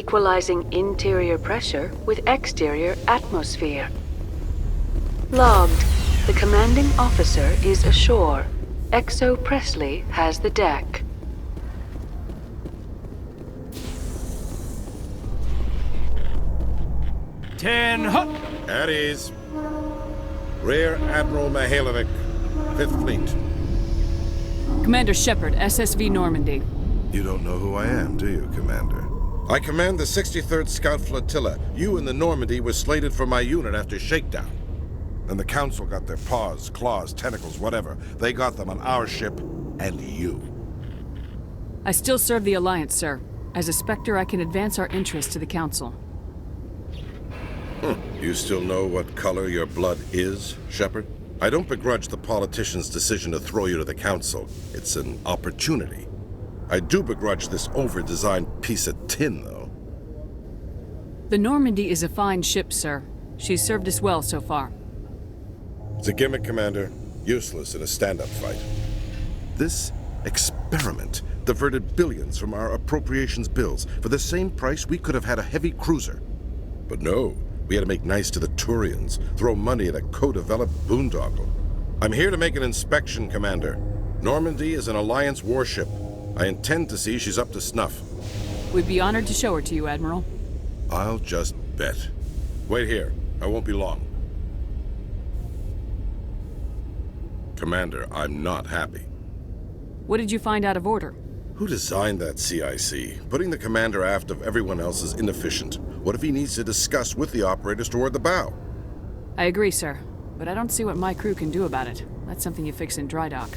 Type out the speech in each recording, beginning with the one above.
equalizing interior pressure with exterior atmosphere. Logged. The commanding officer is ashore. Exo Presley has the deck. At ease. Rear Admiral Mihailovic, 5th Fleet. Commander Shepard, SSV Normandy. You don't know who I am, do you, Commander? I command the 63rd Scout Flotilla. You and the Normandy were slated for my unit after shakedown. And the Council got their paws, claws, tentacles, whatever. They got them on our ship and you. I still serve the Alliance, sir. As a Spectre, I can advance our interests to the Council. You still know what color your blood is, Shepard? I don't begrudge the politician's decision to throw you to the Council. It's an opportunity. I do begrudge this over-designed piece of tin, though. The Normandy is a fine ship, sir. She's served us well so far. It's a gimmick, Commander. Useless in a stand-up fight. This experiment diverted billions from our appropriations bills. For the same price, we could have had a heavy cruiser. But no, we had to make nice to the Turians, throw money at a co-developed boondoggle. I'm here to make an inspection, Commander. Normandy is an Alliance warship. I intend to see she's up to snuff. We'd be honored to show her to you, Admiral. I'll just bet. Wait here. I won't be long. Commander, I'm not happy. What did you find out of order? Who designed that CIC? Putting the commander aft of everyone else is inefficient. What if he needs to discuss with the operators toward the bow? I agree, sir. But I don't see what my crew can do about it. That's something you fix in dry dock.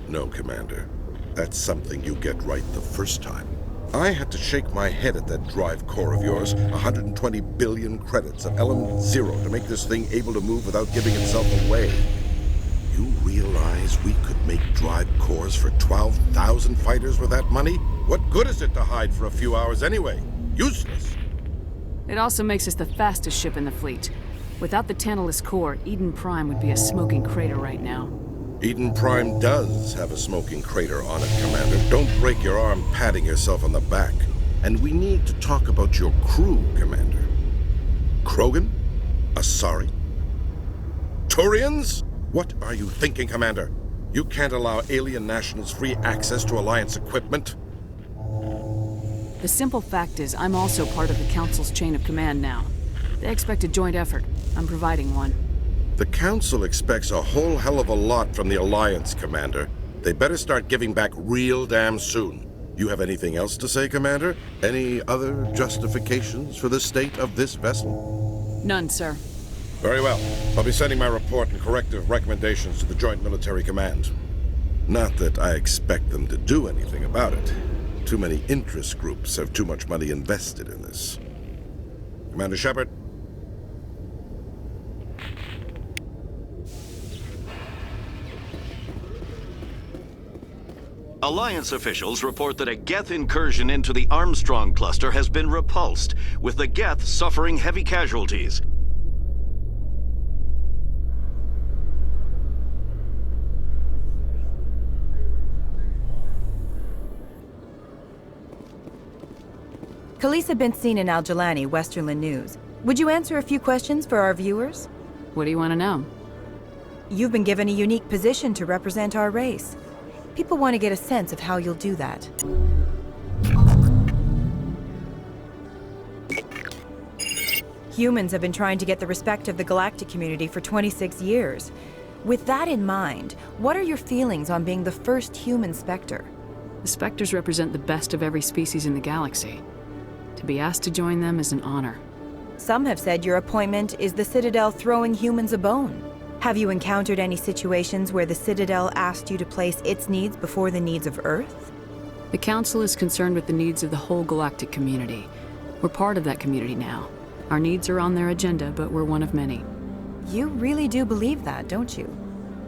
No, Commander. That's something you get right the first time. I had to shake my head at that drive core of yours. 120 billion credits of element 0 to make this thing able to move without giving itself away. You realize we could make drive cores for 12,000 fighters with that money? What good is it to hide for a few hours anyway? Useless. It also makes us the fastest ship in the fleet. Without the Tantalus core, Eden Prime would be a smoking crater right now. Eden Prime does have a smoking crater on it, Commander. Don't break your arm patting yourself on the back. And we need to talk about your crew, Commander. Krogan? Asari? Turians? What are you thinking, Commander? You can't allow alien nationals free access to Alliance equipment? The simple fact is, I'm also part of the Council's chain of command now. They expect a joint effort. I'm providing one. The Council expects a whole hell of a lot from the Alliance, Commander. They better start giving back real damn soon. You have anything else to say, Commander? Any other justifications for the state of this vessel? None, sir. Very well. I'll be sending my report and corrective recommendations to the Joint Military Command. Not that I expect them to do anything about it. Too many interest groups have too much money invested in this. Commander Shepard. Alliance officials report that a Geth incursion into the Armstrong cluster has been repulsed, with the Geth suffering heavy casualties. Khalisah been seen in Al-Jalani, Westerland News. Would you answer a few questions for our viewers? What do you want to know? You've been given a unique position to represent our race. People want to get a sense of how you'll do that. Humans have been trying to get the respect of the galactic community for 26 years. With that in mind, what are your feelings on being the first human Spectre? The Spectres represent the best of every species in the galaxy. To be asked to join them is an honor. Some have said your appointment is the Citadel throwing humans a bone. Have you encountered any situations where the Citadel asked you to place its needs before the needs of Earth? The Council is concerned with the needs of the whole galactic community. We're part of that community now. Our needs are on their agenda, but we're one of many. You really do believe that, don't you?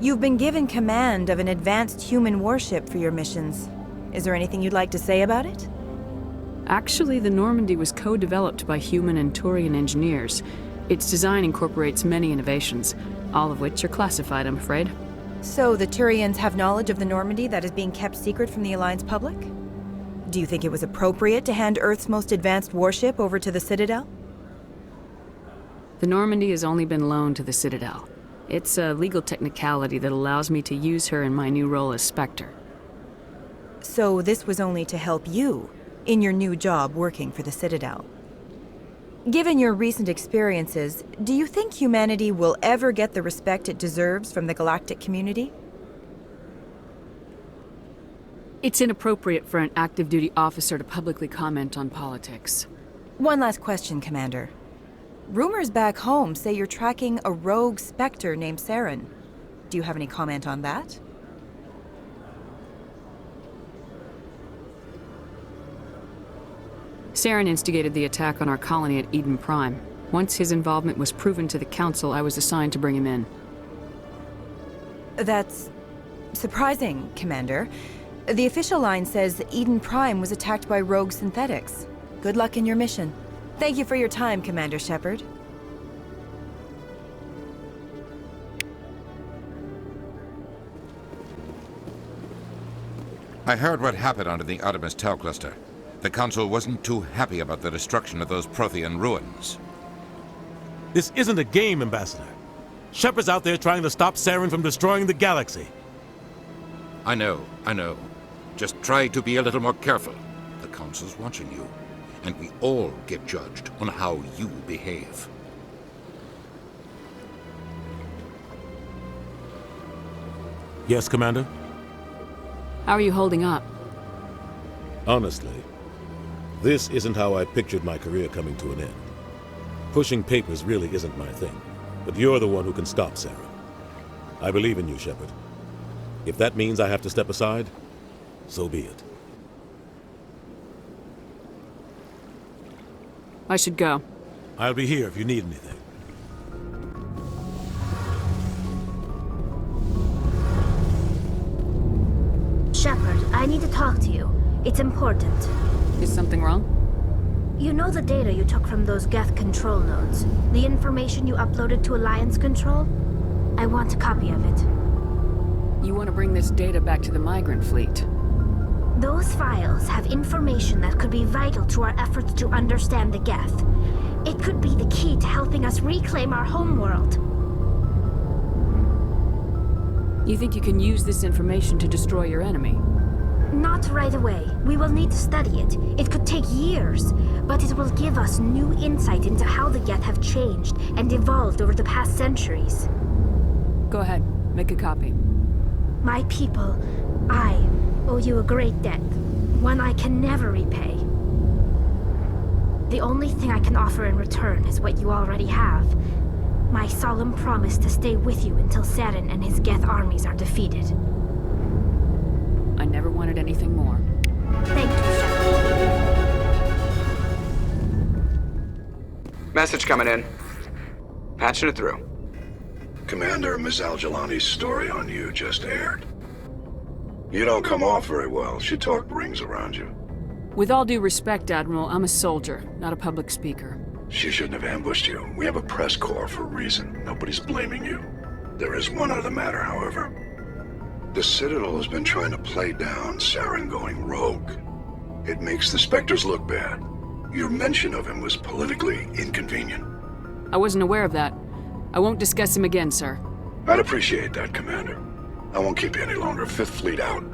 You've been given command of an advanced human warship for your missions. Is there anything you'd like to say about it? Actually, the Normandy was co-developed by human and Turian engineers. Its design incorporates many innovations, all of which are classified, I'm afraid. So the Turians have knowledge of the Normandy that is being kept secret from the Alliance public? Do you think it was appropriate to hand Earth's most advanced warship over to the Citadel? The Normandy has only been loaned to the Citadel. It's a legal technicality that allows me to use her in my new role as Spectre. So this was only to help you in your new job working for the Citadel. Given your recent experiences, do you think humanity will ever get the respect it deserves from the galactic community? It's inappropriate for an active duty officer to publicly comment on politics. One last question, Commander. Rumors back home say you're tracking a rogue Spectre named Saren. Do you have any comment on that? Saren instigated the attack on our colony at Eden Prime. Once his involvement was proven to the Council, I was assigned to bring him in. That's surprising, Commander. The official line says Eden Prime was attacked by rogue synthetics. Good luck in your mission. Thank you for your time, Commander Shepard. I heard what happened under the Artemis Tau cluster. The Council wasn't too happy about the destruction of those Prothean ruins. This isn't a game, Ambassador. Shepard's out there trying to stop Saren from destroying the galaxy. I know. Just try to be a little more careful. The Council's watching you, and we all get judged on how you behave. Yes, Commander? How are you holding up? Honestly, this isn't how I pictured my career coming to an end. Pushing papers really isn't my thing, but you're the one who can stop Saren. I believe in you, Shepard. If that means I have to step aside, so be it. I should go. I'll be here if you need anything. Shepard, I need to talk to you. It's important. Is something wrong? You know the data you took from those Geth control nodes? The information you uploaded to Alliance Control? I want a copy of it. You want to bring this data back to the migrant fleet? Those files have information that could be vital to our efforts to understand the Geth. It could be the key to helping us reclaim our homeworld. You think you can use this information to destroy your enemy? Not right away. We will need to study it. It could take years, but it will give us new insight into how the Geth have changed and evolved over the past centuries. Go ahead, make a copy. My people, I owe you a great debt, one I can never repay. The only thing I can offer in return is what you already have. My solemn promise to stay with you until Saren and his Geth armies are defeated. I never wanted anything more. Thank you, Shepard. Message coming in. Patching it through. Commander, Miss Al-Jalani's story on you just aired. You don't come off very well. She talked rings around you. With all due respect, Admiral, I'm a soldier, not a public speaker. She shouldn't have ambushed you. We have a press corps for a reason. Nobody's blaming you. There is one other matter, however. The Citadel has been trying to play down Saren going rogue. It makes the Spectres look bad. Your mention of him was politically inconvenient. I wasn't aware of that. I won't discuss him again, sir. I'd appreciate that, Commander. I won't keep you any longer. Fifth Fleet out.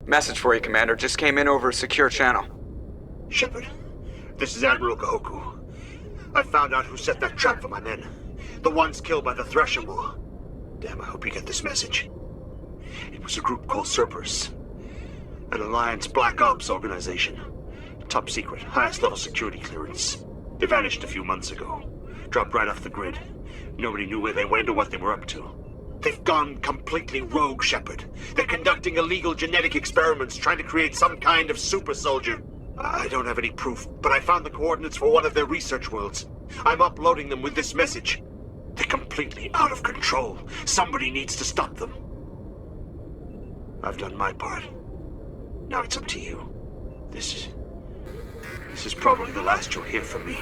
Message for you, Commander. Just came in over a secure channel. Shepard, this is Admiral Kahoku. I found out who set that trap for my men. The ones killed by the Thresher War. Damn, I hope you get this message. It was a group called Cerberus. An Alliance Black Ops organization. Top secret, highest level security clearance. They vanished a few months ago. Dropped right off the grid. Nobody knew where they went or what they were up to. They've gone completely rogue, Shepard. They're conducting illegal genetic experiments, trying to create some kind of super soldier. I don't have any proof, but I found the coordinates for one of their research worlds. I'm uploading them with this message. They're completely out of control. Somebody needs to stop them. I've done my part. Now it's up to you. This is probably the last you'll hear from me.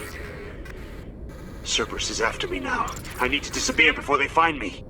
Cerberus is after me now. I need to disappear before they find me.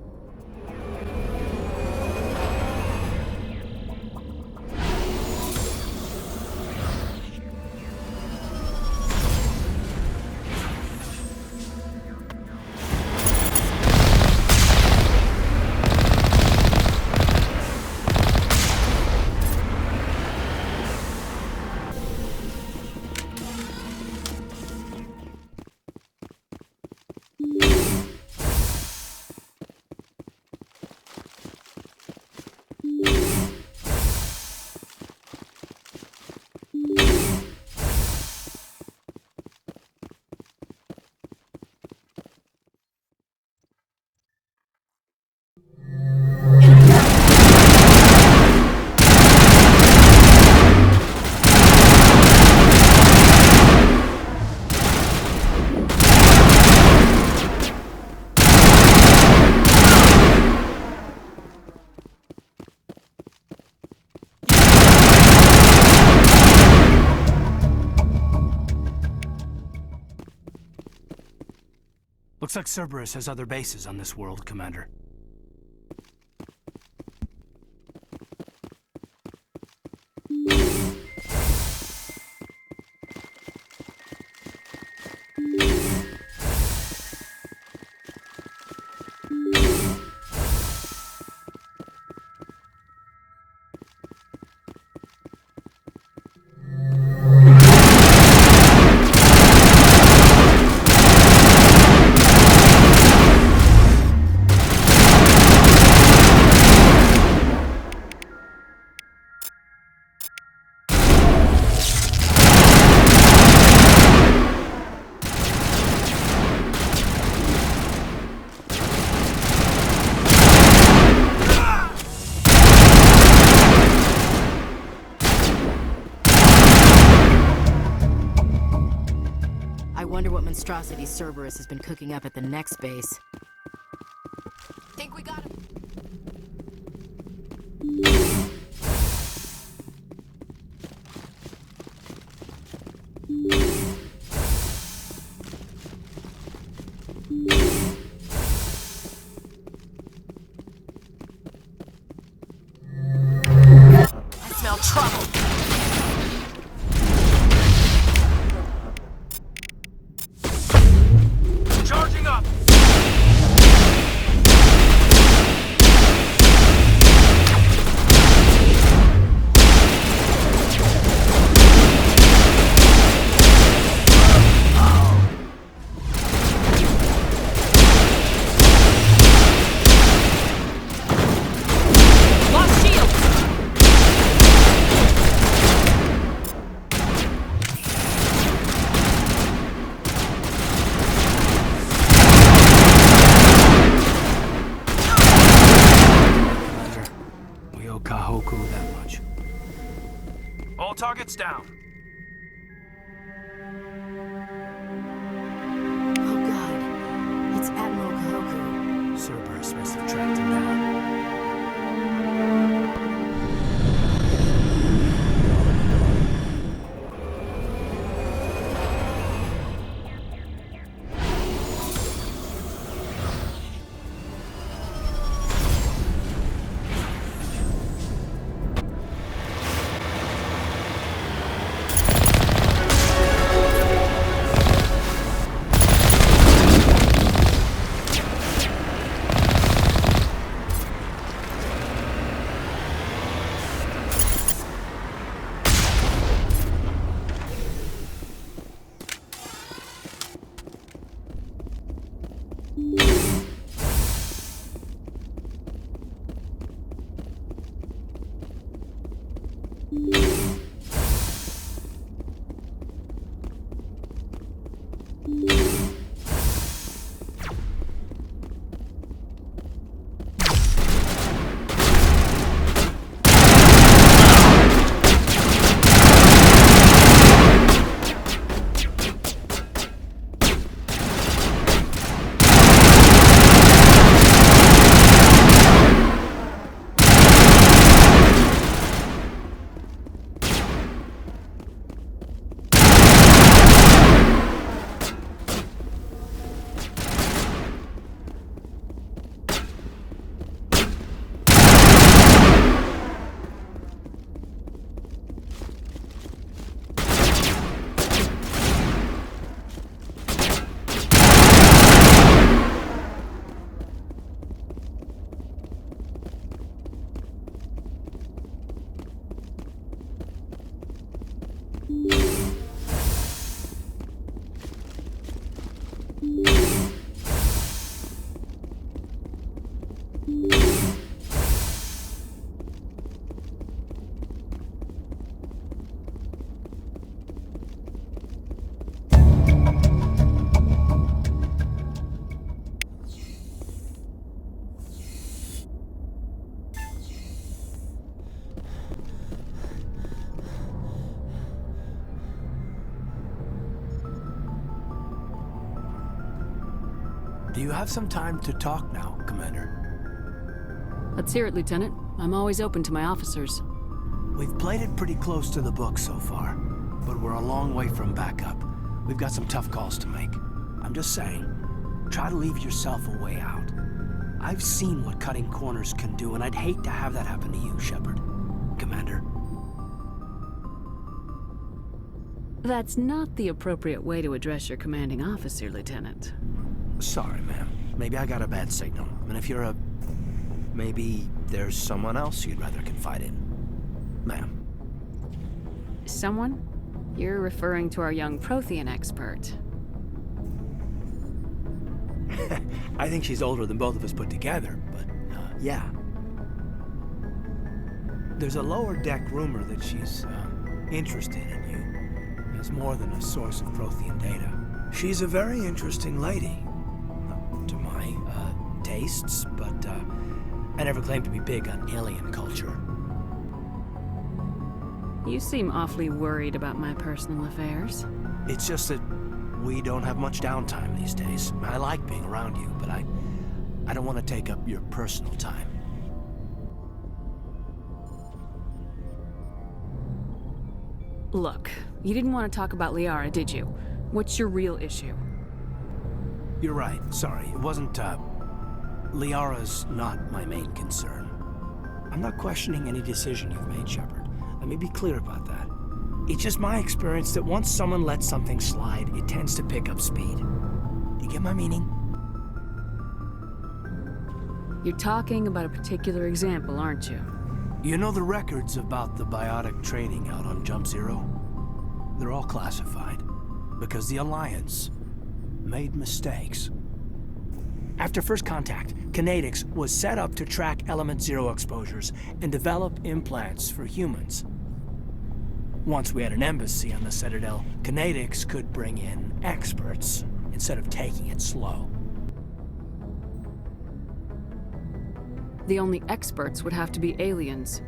Looks like Cerberus has other bases on this world, Commander. I wonder what monstrosity Cerberus has been cooking up at the next base. Think we got him. I smell trouble. Charging up! Lost shield! We owe Kahoku that much. All targets down. Oh god, it's Admiral Kahoku. Cerberus must have tracked him down. Do you have some time to talk now, Commander? Let's hear it, Lieutenant. I'm always open to my officers. We've played it pretty close to the book so far, but we're a long way from backup. We've got some tough calls to make. I'm just saying, try to leave yourself a way out. I've seen what cutting corners can do, and I'd hate to have that happen to you, Shepard. Commander. That's not the appropriate way to address your commanding officer, Lieutenant. Sorry, ma'am. Maybe I got a bad signal. And if you're a... maybe there's someone else you'd rather confide in. Ma'am. Someone? You're referring to our young Prothean expert. I think she's older than both of us put together, but, yeah. There's a lower deck rumor that she's, interested in you. As more than a source of Prothean data. She's a very interesting lady. To my, tastes, but, I never claimed to be big on alien culture. You seem awfully worried about my personal affairs. It's just that we don't have much downtime these days. I like being around you, but I don't want to take up your personal time. Look, you didn't want to talk about Liara, did you? What's your real issue? You're right. Sorry. It wasn't, Liara's not my main concern. I'm not questioning any decision you've made, Shepard. Let me be clear about that. It's just my experience that once someone lets something slide, it tends to pick up speed. Do you get my meaning? You're talking about a particular example, aren't you? You know the records about the biotic training out on Jump Zero? They're all classified, because the Alliance made mistakes. After first contact, Kinetics was set up to track Element Zero exposures and develop implants for humans. Once we had an embassy on the Citadel, Kinetics could bring in experts instead of taking it slow. The only experts would have to be aliens.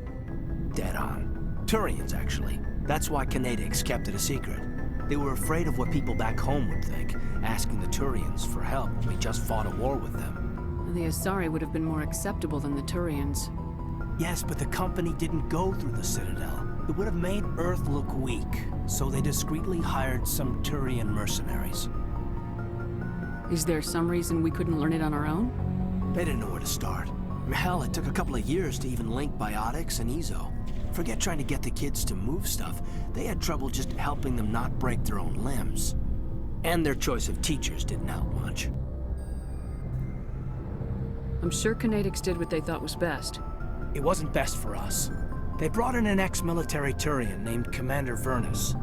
Dead on. Turians, actually. That's why Kinetics kept it a secret. They were afraid of what people back home would think, asking the Turians for help when we just fought a war with them. The Asari would have been more acceptable than the Turians. Yes, but the company didn't go through the Citadel. It would have made Earth look weak, so they discreetly hired some Turian mercenaries. Is there some reason we couldn't learn it on our own? They didn't know where to start. Hell, it took a couple of years to even link biotics and Ezo. Forget trying to get the kids to move stuff. They had trouble just helping them not break their own limbs. And their choice of teachers didn't help much. I'm sure Kinetics did what they thought was best. It wasn't best for us. They brought in an ex-military Turian named Commander Vernus.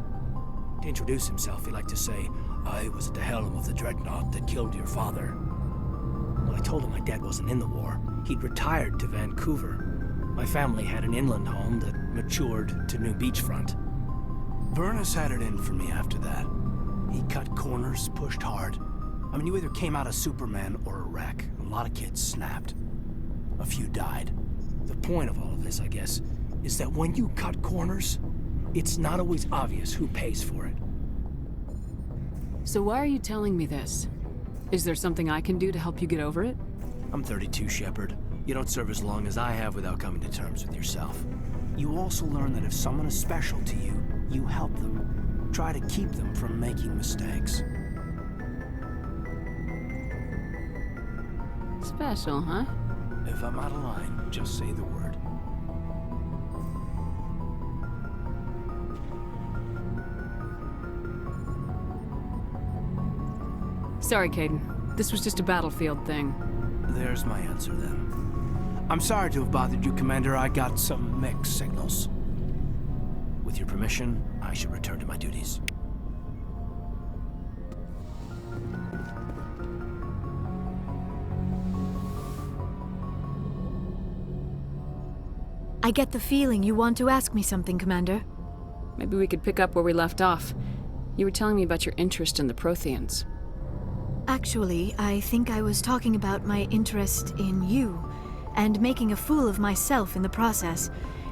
To introduce himself, he liked to say, "I was at the helm of the dreadnought that killed your father." When I told him my dad wasn't in the war, he'd retired to Vancouver. My family had an inland home that matured to New Beachfront. Vernus had it in for me after that. He cut corners, pushed hard. I mean, you either came out a Superman or a wreck. A lot of kids snapped. A few died. The point of all of this, I guess, is that when you cut corners, it's not always obvious who pays for it. So why are you telling me this? Is there something I can do to help you get over it? I'm 32, Shepard. You don't serve as long as I have without coming to terms with yourself. You also learn that if someone is special to you, you help them. Try to keep them from making mistakes. Special, huh? If I'm out of line, just say the word. Sorry, Kaidan. This was just a battlefield thing. There's my answer, then. I'm sorry to have bothered you, Commander. I got some mixed signals. With your permission, I should return to my duties. I get the feeling you want to ask me something, Commander. Maybe we could pick up where we left off. You were telling me about your interest in the Protheans. Actually, I think I was talking about my interest in you, and making a fool of myself in the process.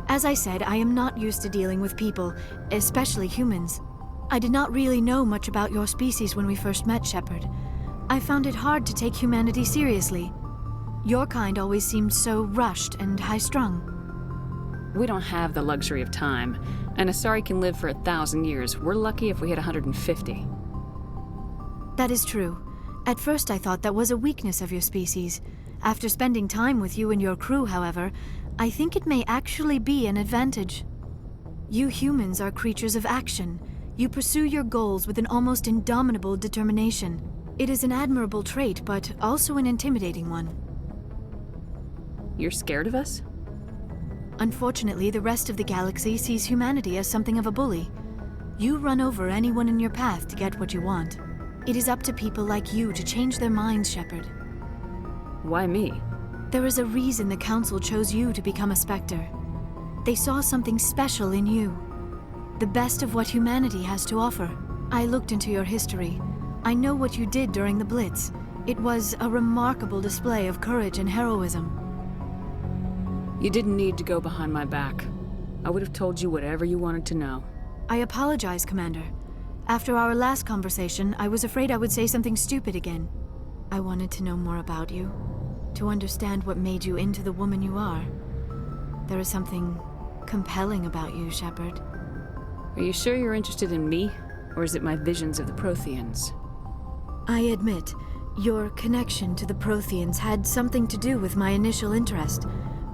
As I said, I am not used to dealing with people, especially humans. I did not really know much about your species when we first met, Shepard. I found it hard to take humanity seriously. Your kind always seemed so rushed and high-strung. We don't have the luxury of time. An Asari can live for 1,000 years. We're lucky if we hit 150. That is true. At first I thought that was a weakness of your species. After spending time with you and your crew, however, I think it may actually be an advantage. You humans are creatures of action. You pursue your goals with an almost indomitable determination. It is an admirable trait, but also an intimidating one. You're scared of us? Unfortunately, the rest of the galaxy sees humanity as something of a bully. You run over anyone in your path to get what you want. It is up to people like you to change their minds, Shepard. Why me? There is a reason the Council chose you to become a Spectre. They saw something special in you. The best of what humanity has to offer. I looked into your history. I know what you did during the Blitz. It was a remarkable display of courage and heroism. You didn't need to go behind my back. I would have told you whatever you wanted to know. I apologize, Commander. After our last conversation, I was afraid I would say something stupid again. I wanted to know more about you, to understand what made you into the woman you are. There is something compelling about you, Shepard. Are you sure you're interested in me, or is it my visions of the Protheans? I admit, your connection to the Protheans had something to do with my initial interest,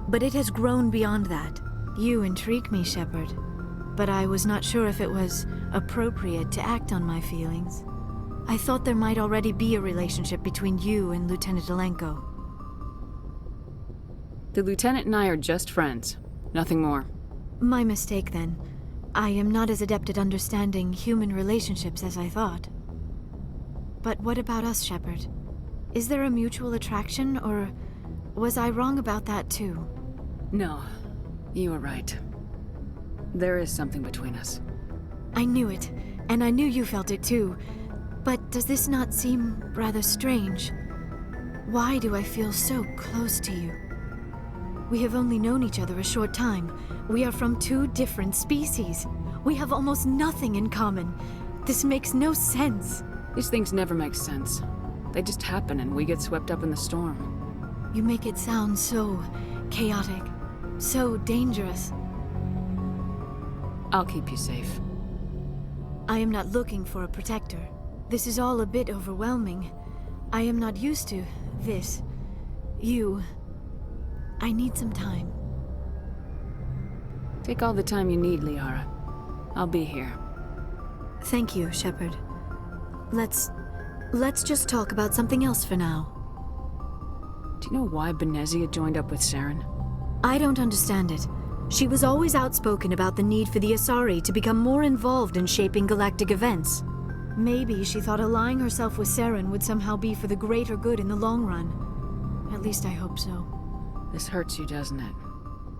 but it has grown beyond that. You intrigue me, Shepard, but I was not sure if it was appropriate to act on my feelings. I thought there might already be a relationship between you and Lieutenant Alenko. The Lieutenant and I are just friends. Nothing more. My mistake, then. I am not as adept at understanding human relationships as I thought. But what about us, Shepard? Is there a mutual attraction, or was I wrong about that too? No, you were right. There is something between us. I knew it, and I knew you felt it too. But does this not seem rather strange? Why do I feel so close to you? We have only known each other a short time. We are from two different species. We have almost nothing in common. This makes no sense. These things never make sense. They just happen and we get swept up in the storm. You make it sound so chaotic, so dangerous. I'll keep you safe. I am not looking for a protector. This is all a bit overwhelming. I am not used to this. You. I need some time. Take all the time you need, Liara. I'll be here. Thank you, Shepard. Let's just talk about something else for now. Do you know why Benezia joined up with Saren? I don't understand it. She was always outspoken about the need for the Asari to become more involved in shaping galactic events. Maybe she thought allying herself with Saren would somehow be for the greater good in the long run. At least I hope so. This hurts you, doesn't it?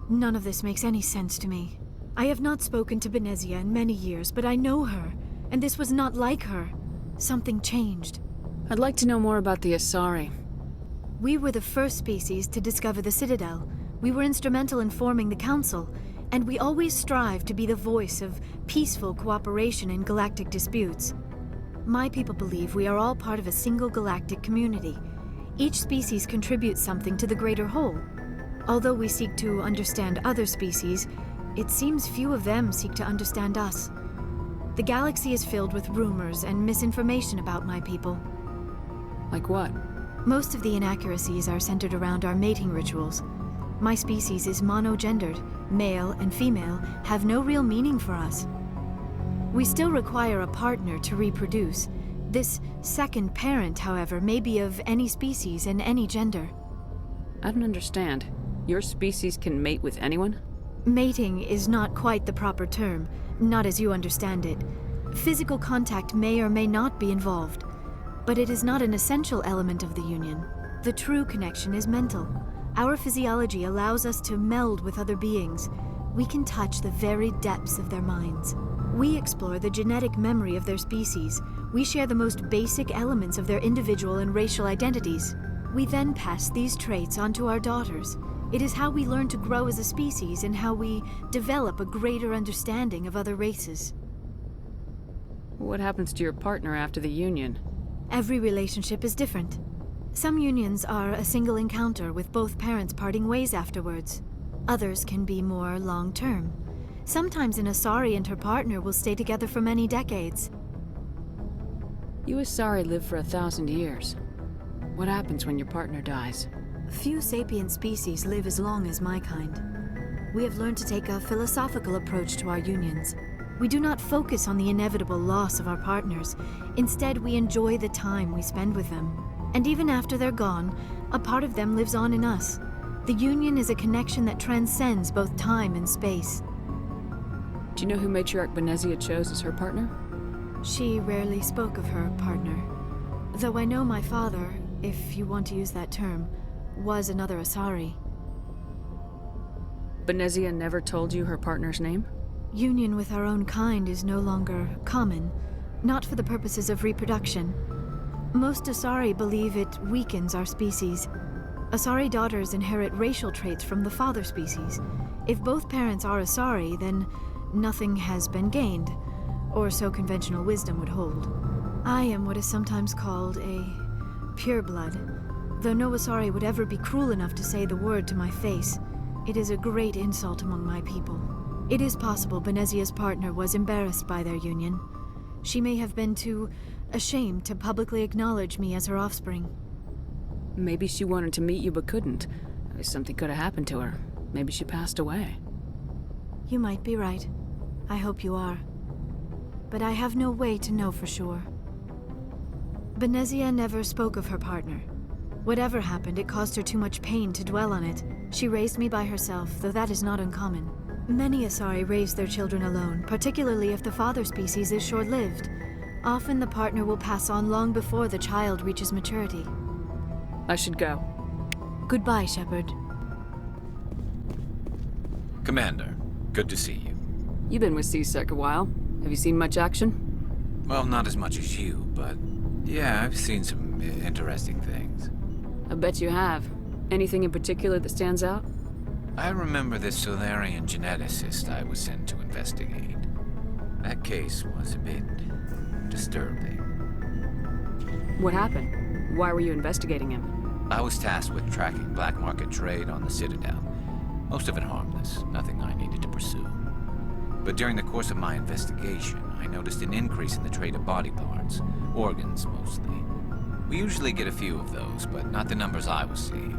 None of this makes any sense to me. I have not spoken to Benezia in many years, but I know her, and this was not like her. Something changed. I'd like to know more about the Asari. We were the first species to discover the Citadel. We were instrumental in forming the Council, and we always strive to be the voice of peaceful cooperation in galactic disputes. My people believe we are all part of a single galactic community. Each species contributes something to the greater whole. Although we seek to understand other species, it seems few of them seek to understand us. The galaxy is filled with rumors and misinformation about my people. Like what? Most of the inaccuracies are centered around our mating rituals. My species is monogendered. Male and female have no real meaning for us. We still require a partner to reproduce. This second parent, however, may be of any species and any gender. I don't understand. Your species can mate with anyone? Mating is not quite the proper term, not as you understand it. Physical contact may or may not be involved, but it is not an essential element of the union. The true connection is mental. Our physiology allows us to meld with other beings. We can touch the very depths of their minds. We explore the genetic memory of their species. We share the most basic elements of their individual and racial identities. We then pass these traits on to our daughters. It is how we learn to grow as a species and how we develop a greater understanding of other races. What happens to your partner after the union? Every relationship is different. Some unions are a single encounter with both parents parting ways afterwards. Others can be more long-term. Sometimes an Asari and her partner will stay together for many decades. You Asari live for 1,000 years. What happens when your partner dies? Few sapient species live as long as my kind. We have learned to take a philosophical approach to our unions. We do not focus on the inevitable loss of our partners. Instead, we enjoy the time we spend with them. And even after they're gone, a part of them lives on in us. The union is a connection that transcends both time and space. Do you know who Matriarch Benezia chose as her partner? She rarely spoke of her partner. Though I know my father, if you want to use that term, was another Asari. Benezia never told you her partner's name? Union with our own kind is no longer common, not for the purposes of reproduction. Most Asari believe it weakens our species. Asari daughters inherit racial traits from the father species. If both parents are Asari, then nothing has been gained, or so conventional wisdom would hold. I am what is sometimes called a pureblood, though no Asari would ever be cruel enough to say the word to my face. It is a great insult among my people. It is possible Benezia's partner was embarrassed by their union. She may have been too ashamed to publicly acknowledge me as her offspring. Maybe she wanted to meet you but couldn't. Something could have happened to her. Maybe she passed away. You might be right. I hope you are. But I have no way to know for sure. Benezia never spoke of her partner. Whatever happened, it caused her too much pain to dwell on it. She raised me by herself, though that is not uncommon. Many Asari raise their children alone, particularly if the father species is short-lived. Often the partner will pass on long before the child reaches maturity. I should go. Goodbye, Shepard. Commander, good to see you. You've been with C-Sec a while. Have you seen much action? Well, not as much as you, but yeah, I've seen some interesting things. I bet you have. Anything in particular that stands out? I remember this Solarian geneticist I was sent to investigate. That case was a bit disturbing. What happened? Why were you investigating him? I was tasked with tracking black market trade on the Citadel. Most of it harmless, nothing I needed to pursue. But during the course of my investigation, I noticed an increase in the trade of body parts, organs mostly. We usually get a few of those, but not the numbers I was seeing.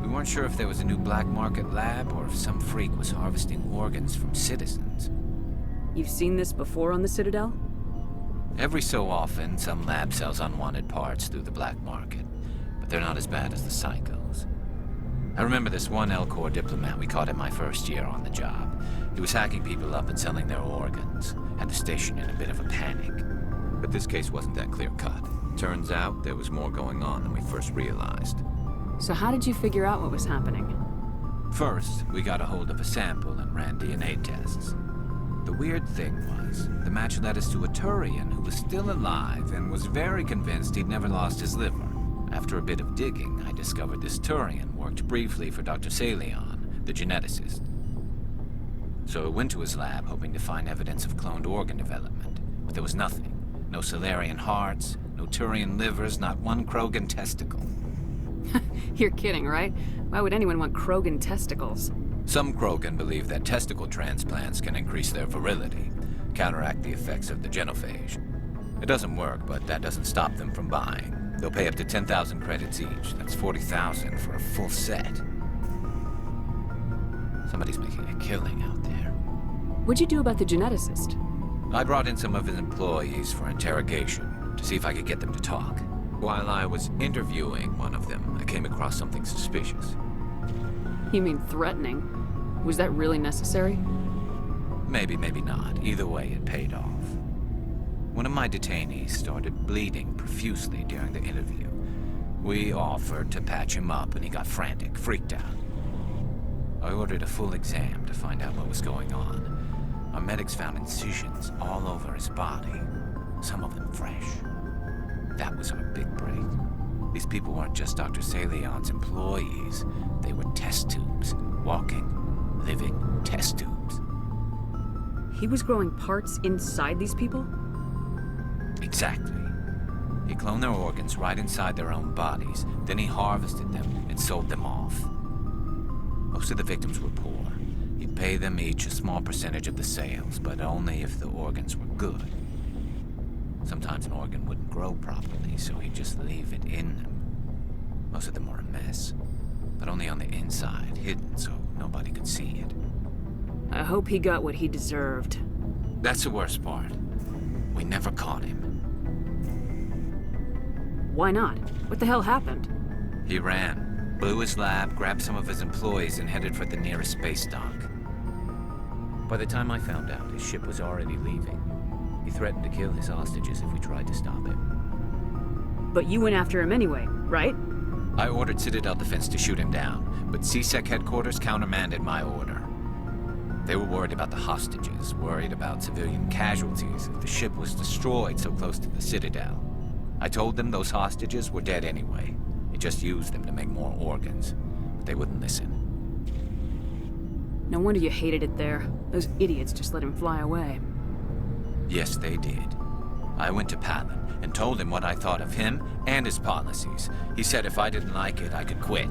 We weren't sure if there was a new black market lab or if some freak was harvesting organs from citizens. You've seen this before on the Citadel? Every so often, some lab sells unwanted parts through the black market, but they're not as bad as the psychos. I remember this one Elcor diplomat we caught in my first year on the job. He was hacking people up and selling their organs, had the station in a bit of a panic. But this case wasn't that clear-cut. Turns out there was more going on than we first realized. So how did you figure out what was happening? First, we got a hold of a sample and ran DNA tests. The weird thing was, the match led us to a Turian who was still alive and was very convinced he'd never lost his liver. After a bit of digging, I discovered this Turian worked briefly for Dr. Salion, the geneticist. So I went to his lab hoping to find evidence of cloned organ development, but there was nothing. No Solarian hearts, no Turian livers, not one Krogan testicle. You're kidding, right? Why would anyone want Krogan testicles? Some Krogan believe that testicle transplants can increase their virility, counteract the effects of the genophage. It doesn't work, but that doesn't stop them from buying. They'll pay up to 10,000 credits each. That's 40,000 for a full set. Somebody's making a killing out there. What'd you do about the geneticist? I brought in some of his employees for interrogation to see if I could get them to talk. While I was interviewing one of them, I came across something suspicious. You mean threatening? Was that really necessary? Maybe, maybe not. Either way, it paid off. One of my detainees started bleeding profusely during the interview. We offered to patch him up and he got frantic, freaked out. I ordered a full exam to find out what was going on. Our medics found incisions all over his body, some of them fresh. That was our big break. These people weren't just Dr. Salion's employees. They were test tubes. Walking, living test tubes. He was growing parts inside these people? Exactly. He cloned their organs right inside their own bodies. Then he harvested them and sold them off. Most of the victims were poor. He'd pay them each a small percentage of the sales, but only if the organs were good. Sometimes an organ wouldn't grow properly, so he'd just leave it in them. Most of them were a mess, but only on the inside, hidden so nobody could see it. I hope he got what he deserved. That's the worst part. We never caught him. Why not? What the hell happened? He ran, blew his lab, grabbed some of his employees, and headed for the nearest space dock. By the time I found out, his ship was already leaving. He threatened to kill his hostages if we tried to stop him. But you went after him anyway, right? I ordered Citadel Defense to shoot him down, but CSEC headquarters countermanded my order. They were worried about the hostages, worried about civilian casualties if the ship was destroyed so close to the Citadel. I told them those hostages were dead anyway. They just used them to make more organs, but they wouldn't listen. No wonder you hated it there. Those idiots just let him fly away. Yes, they did. I went to Palin and told him what I thought of him and his policies. He said if I didn't like it, I could quit.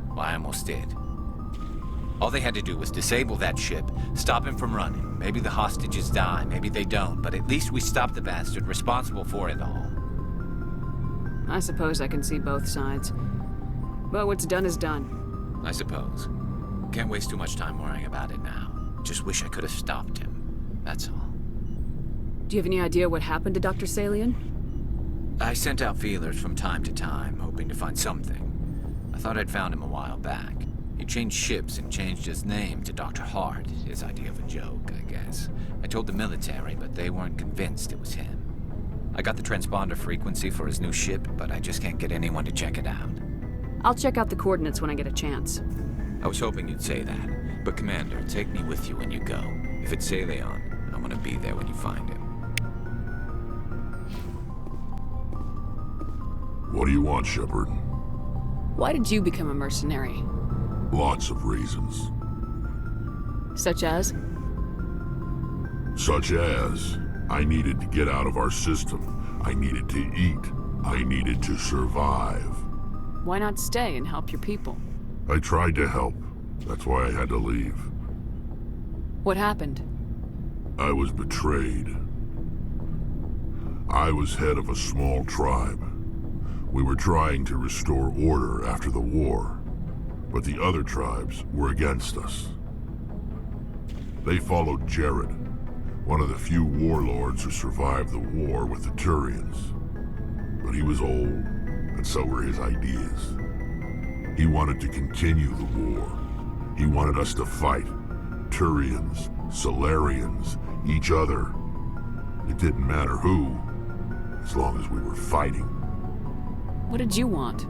Well, I almost did. All they had to do was disable that ship, stop him from running. Maybe the hostages die, maybe they don't, but at least we stopped the bastard responsible for it all. I suppose I can see both sides. But what's done is done. I suppose. Can't waste too much time worrying about it now. Just wish I could have stopped him. That's all. Do you have any idea what happened to Dr. Salian? I sent out feelers from time to time, hoping to find something. I thought I'd found him a while back. He changed ships and changed his name to Dr. Hart, his idea of a joke, I guess. I told the military, but they weren't convinced it was him. I got the transponder frequency for his new ship, but I just can't get anyone to check it out. I'll check out the coordinates when I get a chance. I was hoping you'd say that, but Commander, take me with you when you go. If it's Salion, I want to be there when you find him. What do you want, Shepard? Why did you become a mercenary? Lots of reasons. Such as? Such as, I needed to get out of our system. I needed to eat. I needed to survive. Why not stay and help your people? I tried to help. That's why I had to leave. What happened? I was betrayed. I was head of a small tribe. We were trying to restore order after the war, but the other tribes were against us. They followed Jared, one of the few warlords who survived the war with the Turians. But he was old, and so were his ideas. He wanted to continue the war. He wanted us to fight. Turians, Solarians, each other. It didn't matter who, as long as we were fighting. What did you want?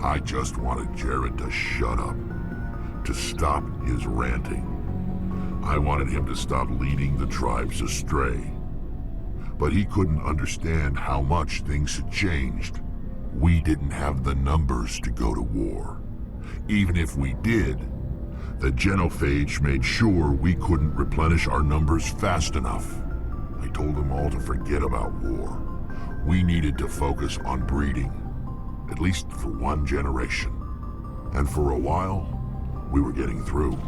I just wanted Jared to shut up, to stop his ranting. I wanted him to stop leading the tribes astray. But he couldn't understand how much things had changed. We didn't have the numbers to go to war. Even if we did, the genophage made sure we couldn't replenish our numbers fast enough. I told them all to forget about war. We needed to focus on breeding, at least for one generation. And for a while, we were getting through.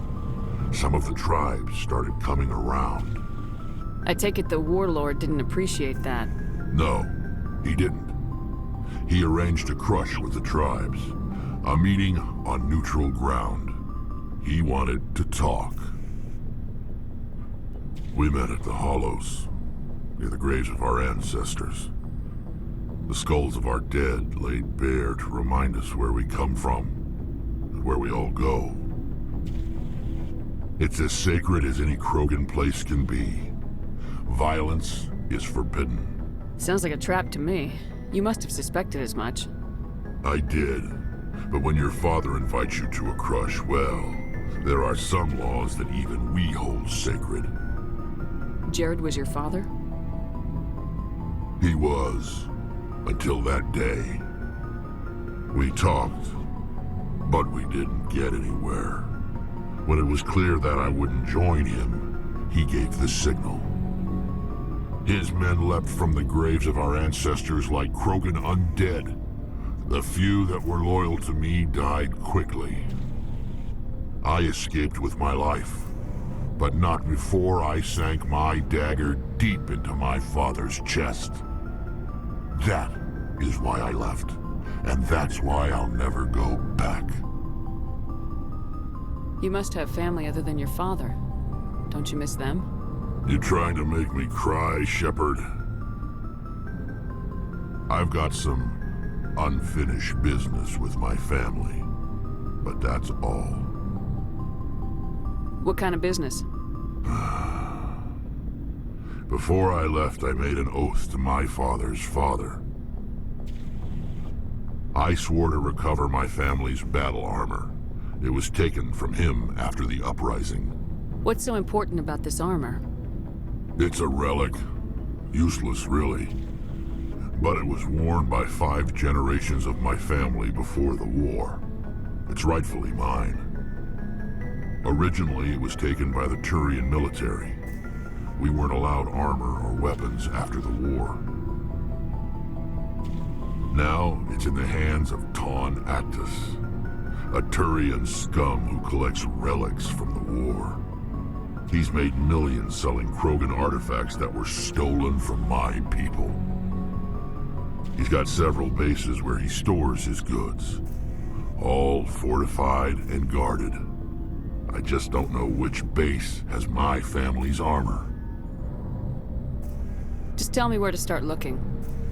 Some of the tribes started coming around. I take it the warlord didn't appreciate that. No, he didn't. He arranged a crush with the tribes, a meeting on neutral ground. He wanted to talk. We met at the Hollows, near the graves of our ancestors. The skulls of our dead laid bare to remind us where we come from, and where we all go. It's as sacred as any Krogan place can be. Violence is forbidden. Sounds like a trap to me. You must have suspected as much. I did. But when your father invites you to a crush, well, there are some laws that even we hold sacred. Jared was your father? He was. Until that day. We talked, but we didn't get anywhere. When it was clear that I wouldn't join him, he gave the signal. His men leapt from the graves of our ancestors like Krogan undead. The few that were loyal to me died quickly. I escaped with my life, but not before I sank my dagger deep into my father's chest. That is why I left, and that's why I'll never go back. You must have family other than your father. Don't you miss them? You trying to make me cry, Shepard? I've got some unfinished business with my family, but that's all. What kind of business? Before I left, I made an oath to my father's father. I swore to recover my family's battle armor. It was taken from him after the uprising. What's so important about this armor? It's a relic. Useless, really. But it was worn by 5 generations of my family before the war. It's rightfully mine. Originally, it was taken by the Turian military. We weren't allowed armor or weapons after the war. Now, it's in the hands of Ton Actus, a Turian scum who collects relics from the war. He's made millions selling Krogan artifacts that were stolen from my people. He's got several bases where he stores his goods, all fortified and guarded. I just don't know which base has my family's armor. Just tell me where to start looking.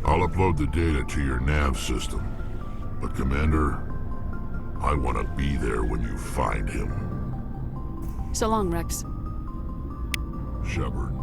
I'll upload the data to your nav system. But Commander, I want to be there when you find him. So long, Rex. Shepard.